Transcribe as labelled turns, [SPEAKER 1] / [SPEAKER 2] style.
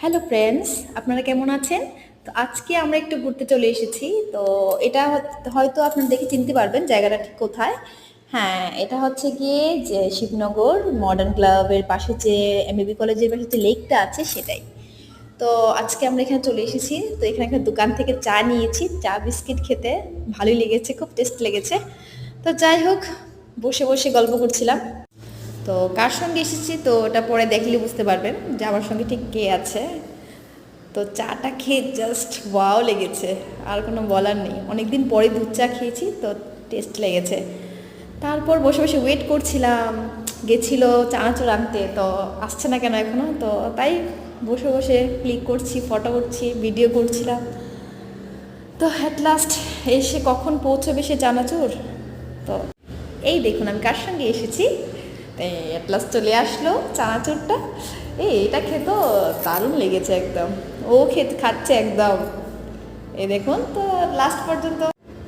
[SPEAKER 1] Hello friends, আপনারা কেমন আছেন? তো আজকে আমরা একটু ঘুরতে চলে এসেছি। তো এটা হয়তো আপনারা দেখে চিনতে পারবেন জায়গাটা ঠিক কোথায়। হ্যাঁ, এটা হচ্ছে গিয়ে যে শিবনগর মডার্ন ক্লাবের পাশে যে এমবিবি কলেজের পাশে যে লেকটা আছে সেটাই। তো আজকে আমরা এখানে চলে এসেছি। তো এখানে একটা দোকান থেকে চা নিয়েছি, চা বিস্কিট খেতে ভালোই লেগেছে, খুব টেস্ট লেগেছে। তো যাই হোক, বসে বসে গল্প করছিলাম। তো কার সঙ্গে এসেছি তো ওটা পরে দেখলে বুঝতে পারবেন যে আমার সঙ্গে ঠিক কে আছে। তো চাটা খেয়ে জাস্ট ওয়াও লেগেছে, আর কোনো বলার নেই। অনেকদিন পরে দুধ চা খেয়েছি তো টেস্ট লেগেছে। তারপর বসে বসে ওয়েট করছিলাম, গেছিলো চানাচুর আনতে, তো আসছে না কেন এখনো। তো তাই বসে বসে ক্লিক করছি, ফটো উঠছি, ভিডিও করছিলাম। তো অ্যাট লাস্ট এসে কখন পৌঁছবে সে চানাচুর। তো এই দেখুন আমি কার সঙ্গে এসেছি। তাই অ্যাট লাস্ট চলে আসলো চানাচুরটা। এটা খেতেও দারুণ লেগেছে একদম। ও খাচ্ছে একদম। এই দেখুন, তো লাস্ট পর্যন্ত